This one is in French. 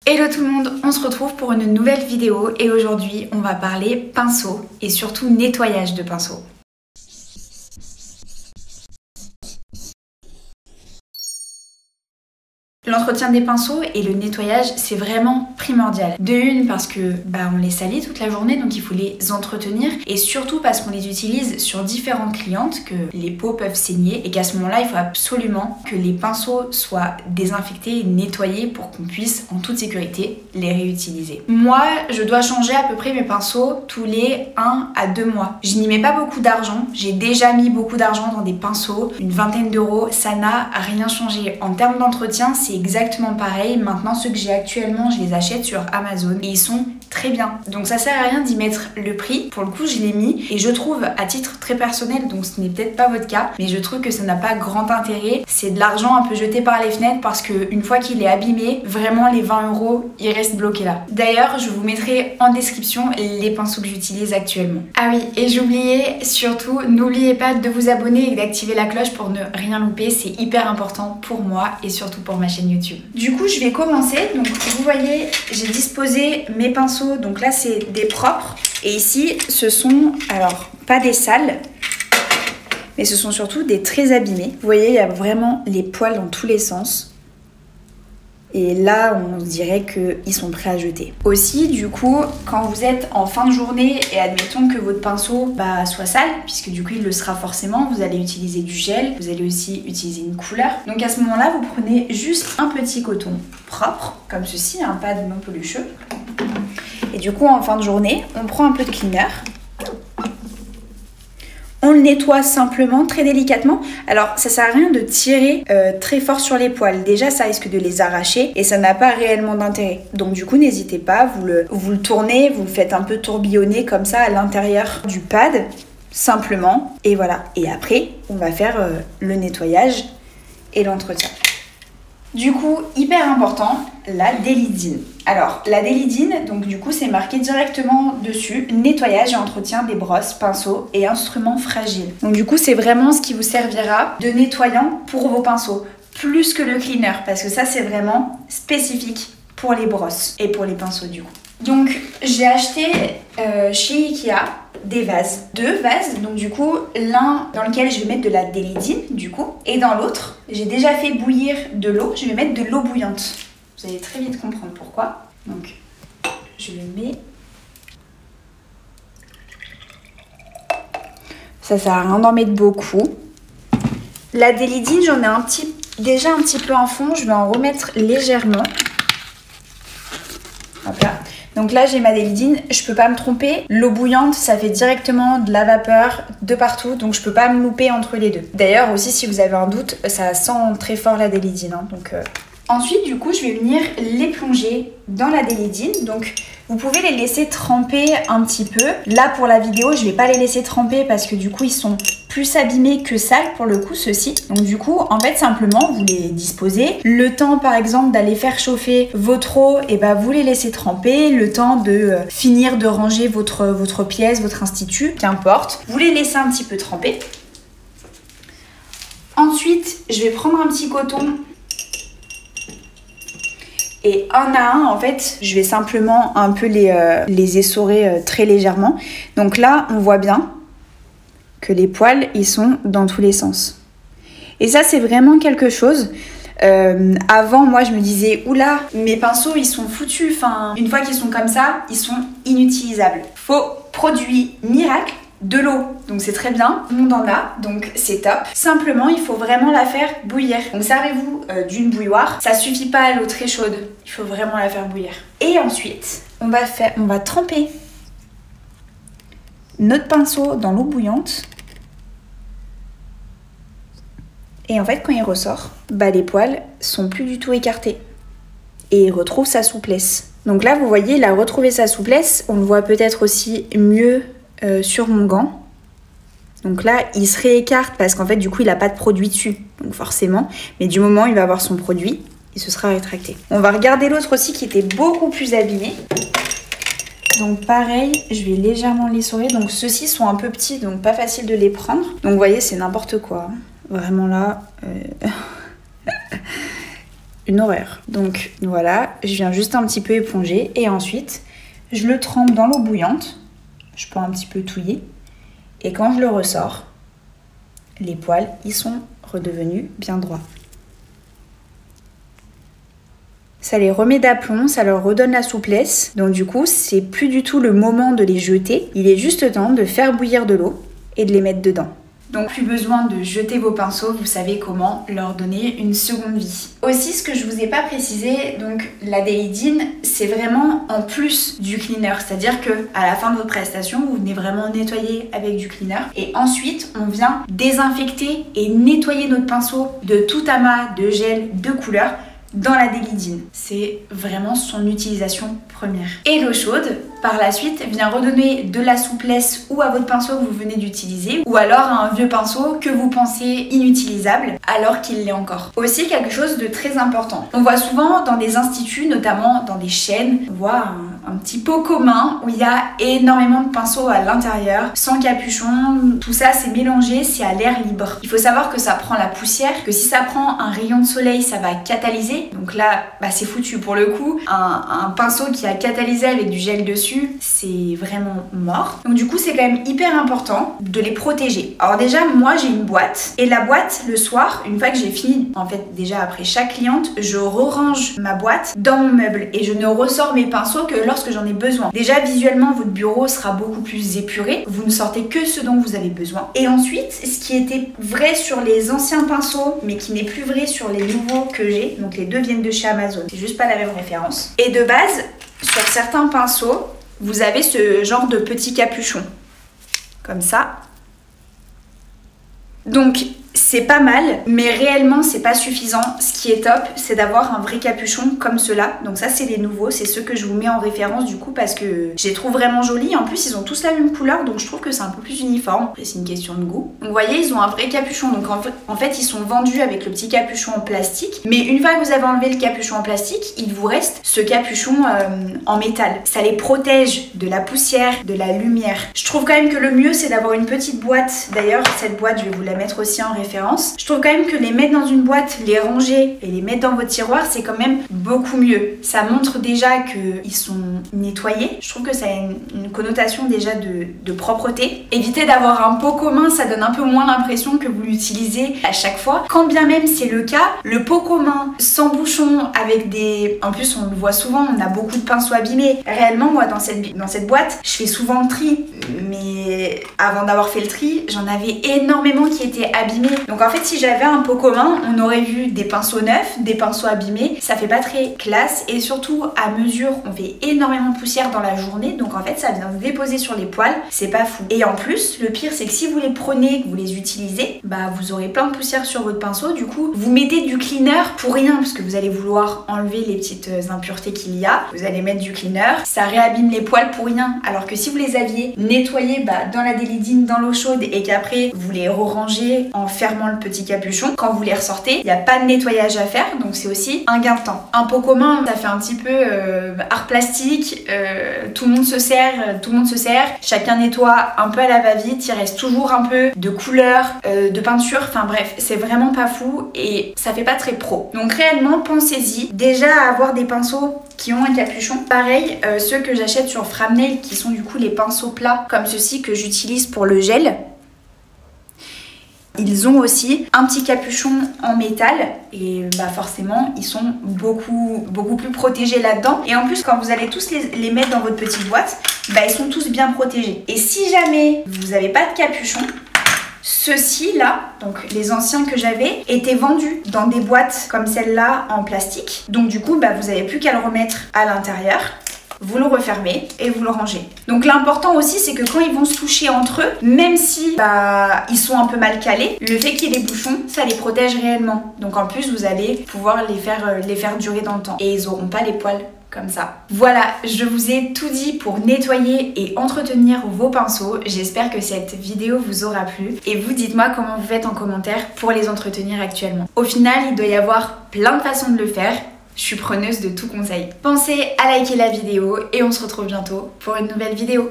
Hello tout le monde, on se retrouve pour une nouvelle vidéo et aujourd'hui on va parler pinceau et surtout nettoyage de pinceau. L'entretien des pinceaux et le nettoyage, c'est vraiment primordial. De une, parce que on les salit toute la journée, donc il faut les entretenir. Et surtout parce qu'on les utilise sur différentes clientes, que les peaux peuvent saigner. Et qu'à ce moment-là, il faut absolument que les pinceaux soient désinfectés et nettoyés pour qu'on puisse, en toute sécurité, les réutiliser. Moi, je dois changer à peu près mes pinceaux tous les 1 à 2 mois. Je n'y mets pas beaucoup d'argent. J'ai déjà mis beaucoup d'argent dans des pinceaux, une vingtaine d'euros. Ça n'a rien changé. En termes d'entretien, c'est exactement pareil. Maintenant, ceux que j'ai actuellement, je les achète sur Amazon et ils sont très bien. Donc ça sert à rien d'y mettre le prix. Pour le coup, je l'ai mis et je trouve, à titre très personnel, donc ce n'est peut-être pas votre cas, mais je trouve que ça n'a pas grand intérêt. C'est de l'argent un peu jeté par les fenêtres parce que une fois qu'il est abîmé, vraiment les 20 euros, ils restent bloqués là. D'ailleurs, je vous mettrai en description les pinceaux que j'utilise actuellement. Ah oui, et j'oubliais surtout, n'oubliez pas de vous abonner et d'activer la cloche pour ne rien louper. C'est hyper important pour moi et surtout pour ma chaîne YouTube. Du coup, je vais commencer. Donc, vous voyez, j'ai disposé mes pinceaux. Donc là, c'est des propres. Et ici, ce sont, alors, pas des sales, mais ce sont surtout des très abîmés. Vous voyez, il y a vraiment les poils dans tous les sens. Et là, on dirait qu'ils sont prêts à jeter. Aussi, du coup, quand vous êtes en fin de journée et admettons que votre pinceau soit sale, puisque du coup il le sera forcément, vous allez utiliser du gel, vous allez aussi utiliser une couleur. Donc à ce moment-là, vous prenez juste un petit coton propre, comme ceci, un pad non pelucheux. Et du coup, en fin de journée, on prend un peu de cleaner. On le nettoie simplement, très délicatement. Alors, ça sert à rien de tirer très fort sur les poils. Déjà, ça risque de les arracher et ça n'a pas réellement d'intérêt. Donc du coup, n'hésitez pas, vous le tournez, vous le faites un peu tourbillonner comme ça à l'intérieur du pad, simplement. Et voilà. Et après, on va faire le nettoyage et l'entretien. Du coup, hyper important, la délydine. Alors, la délydine, donc du coup, c'est marqué directement dessus, nettoyage et entretien des brosses, pinceaux et instruments fragiles. Donc du coup, c'est vraiment ce qui vous servira de nettoyant pour vos pinceaux, plus que le cleaner, parce que ça, c'est vraiment spécifique pour les brosses et pour les pinceaux du coup. Donc, j'ai acheté chez Ikea des vases, 2 vases, donc du coup l'un dans lequel je vais mettre de la délydine du coup, et dans l'autre j'ai déjà fait bouillir de l'eau, je vais mettre de l'eau bouillante. Vous allez très vite comprendre pourquoi. Donc je le mets. Ça sert à rien d'en mettre beaucoup. La délydine, j'en ai déjà un petit peu en fond, je vais en remettre légèrement. Hop là. Donc là, j'ai ma délydine, je peux pas me tromper. L'eau bouillante, ça fait directement de la vapeur de partout, donc je peux pas me louper entre les deux. D'ailleurs, aussi, si vous avez un doute, ça sent très fort la délydine. Ensuite, du coup, je vais venir les plonger dans la délydine. Donc, vous pouvez les laisser tremper un petit peu. Là, pour la vidéo, je vais pas les laisser tremper parce que du coup, ils sont plus abîmés que sales pour le coup, ceux-ci. Donc du coup, en fait, simplement, vous les disposez. Le temps, par exemple, d'aller faire chauffer votre eau, et vous les laissez tremper. Le temps de finir de ranger votre pièce, votre institut, qu'importe. Vous les laissez un petit peu tremper. Ensuite, je vais prendre un petit coton. Et un à un, en fait, je vais simplement un peu les essorer très légèrement. Donc là, on voit bien que les poils, ils sont dans tous les sens. Et ça, c'est vraiment quelque chose. Avant, moi, je me disais, oula, mes pinceaux, ils sont foutus. Enfin, une fois qu'ils sont comme ça, ils sont inutilisables. Faux produit miracle. De l'eau, donc c'est très bien, tout le monde en a, donc c'est top. Simplement, il faut vraiment la faire bouillir. Donc servez-vous d'une bouilloire, ça suffit pas à l'eau très chaude, il faut vraiment la faire bouillir. Et ensuite, on va tremper notre pinceau dans l'eau bouillante. Et en fait, quand il ressort, les poils sont plus du tout écartés. Et il retrouve sa souplesse. Donc là, vous voyez, il a retrouvé sa souplesse, on le voit peut-être aussi mieux sur mon gant. Donc là, il se réécarte parce qu'en fait, du coup, il n'a pas de produit dessus. Donc forcément, mais du moment où il va avoir son produit, il se sera rétracté. On va regarder l'autre aussi qui était beaucoup plus abîmé. Donc pareil, je vais légèrement l'essorer. Donc ceux-ci sont un peu petits, donc pas facile de les prendre. Donc vous voyez, c'est n'importe quoi. Vraiment là... une horreur. Donc voilà, je viens juste un petit peu éponger et ensuite je le trempe dans l'eau bouillante. Je peux un petit peu touiller. Et quand je le ressors, les poils, ils sont redevenus bien droits. Ça les remet d'aplomb, ça leur redonne la souplesse. Donc du coup, c'est plus du tout le moment de les jeter. Il est juste temps de faire bouillir de l'eau et de les mettre dedans. Donc plus besoin de jeter vos pinceaux, vous savez comment leur donner une seconde vie. Aussi, ce que je vous ai pas précisé, donc la Daily Dean, c'est vraiment en plus du cleaner. C'est-à-dire que à la fin de votre prestation, vous venez vraiment nettoyer avec du cleaner. Et ensuite, on vient désinfecter et nettoyer notre pinceau de tout amas de gel de couleur dans la Daily Dean. C'est vraiment son utilisation première. Et l'eau chaude, par la suite, vient redonner de la souplesse ou à votre pinceau que vous venez d'utiliser, ou alors à un vieux pinceau que vous pensez inutilisable, alors qu'il l'est encore. Aussi, quelque chose de très important. On voit souvent dans des instituts, notamment dans des chaînes, on voit un petit pot commun où il y a énormément de pinceaux à l'intérieur, sans capuchon, tout ça c'est mélangé, c'est à l'air libre. Il faut savoir que ça prend la poussière, que si ça prend un rayon de soleil, ça va catalyser. Donc là, bah, c'est foutu pour le coup. Un pinceau qui a catalysé avec du gel dessus, c'est vraiment mort. Donc du coup, c'est quand même hyper important de les protéger. Alors déjà, moi j'ai une boîte, et la boîte, le soir, une fois que j'ai fini, en fait déjà après chaque cliente, je re-range ma boîte dans mon meuble et je ne ressors mes pinceaux que lorsque j'en ai besoin. Déjà visuellement, votre bureau sera beaucoup plus épuré, vous ne sortez que ce dont vous avez besoin. Et ensuite, ce qui était vrai sur les anciens pinceaux, mais qui n'est plus vrai sur les nouveaux que j'ai, donc les deux viennent de chez Amazon, c'est juste pas la même référence. Et de base, sur certains pinceaux, vous avez ce genre de petit capuchon, comme ça. Donc c'est pas mal, mais réellement c'est pas suffisant. Ce qui est top, c'est d'avoir un vrai capuchon comme cela. Donc ça c'est les nouveaux, c'est ceux que je vous mets en référence du coup parce que je les trouve vraiment jolis. En plus ils ont tous la même couleur, donc je trouve que c'est un peu plus uniforme. Après c'est une question de goût. Donc vous voyez, ils ont un vrai capuchon. Donc en fait ils sont vendus avec le petit capuchon en plastique. Mais une fois que vous avez enlevé le capuchon en plastique, il vous reste ce capuchon en métal. Ça les protège de la poussière, de la lumière. Je trouve quand même que le mieux c'est d'avoir une petite boîte. D'ailleurs cette boîte je vais vous la mettre aussi en référence. Je trouve quand même que les mettre dans une boîte, les ranger et les mettre dans votre tiroir, c'est quand même beaucoup mieux. Ça montre déjà qu'ils sont nettoyés. Je trouve que ça a une connotation déjà de propreté. Évitez d'avoir un pot commun, ça donne un peu moins l'impression que vous l'utilisez à chaque fois. Quand bien même c'est le cas, le pot commun sans bouchon avec des... En plus on le voit souvent, on a beaucoup de pinceaux abîmés. Réellement moi dans cette boîte, je fais souvent le tri. Mais avant d'avoir fait le tri, j'en avais énormément qui étaient abîmés. Donc en fait si j'avais un pot commun, on aurait vu des pinceaux neufs, des pinceaux abîmés, ça fait pas très classe et surtout à mesure on fait énormément de poussière dans la journée, donc en fait ça vient se déposer sur les poils, c'est pas fou. Et en plus le pire c'est que si vous les prenez, que vous les utilisez, bah vous aurez plein de poussière sur votre pinceau, du coup vous mettez du cleaner pour rien parce que vous allez vouloir enlever les petites impuretés qu'il y a, vous allez mettre du cleaner, ça réabîme les poils pour rien, alors que si vous les aviez nettoyés dans la Daily Dean, dans l'eau chaude et qu'après vous les re-rangez en fermant le petit capuchon, quand vous les ressortez, il n'y a pas de nettoyage à faire, donc c'est aussi un gain de temps. Un pot commun, ça fait un petit peu art plastique, tout le monde se sert, chacun nettoie un peu à la va-vite, il reste toujours un peu de couleur, de peinture, enfin bref, c'est vraiment pas fou et ça fait pas très pro. Donc réellement, pensez-y, déjà à avoir des pinceaux qui ont un capuchon. Pareil, ceux que j'achète sur Framnail, qui sont du coup les pinceaux plats, comme ceux-ci que j'utilise pour le gel, ils ont aussi un petit capuchon en métal et bah forcément ils sont beaucoup plus protégés là-dedans. Et en plus quand vous allez tous les mettre dans votre petite boîte, bah ils sont tous bien protégés. Et si jamais vous n'avez pas de capuchon, ceux-ci là, donc les anciens que j'avais, étaient vendus dans des boîtes comme celle-là en plastique. Donc du coup bah vous n'avez plus qu'à le remettre à l'intérieur. Vous le refermez et vous le rangez. Donc l'important aussi c'est que quand ils vont se toucher entre eux, même si ils sont un peu mal calés, le fait qu'il y ait des bouchons, ça les protège réellement. Donc en plus vous allez pouvoir les faire durer dans le temps. Et ils n'auront pas les poils comme ça. Voilà, je vous ai tout dit pour nettoyer et entretenir vos pinceaux. J'espère que cette vidéo vous aura plu. Et vous dites-moi comment vous faites en commentaire pour les entretenir actuellement. Au final, il doit y avoir plein de façons de le faire. Je suis preneuse de tout conseil. Pensez à liker la vidéo et on se retrouve bientôt pour une nouvelle vidéo.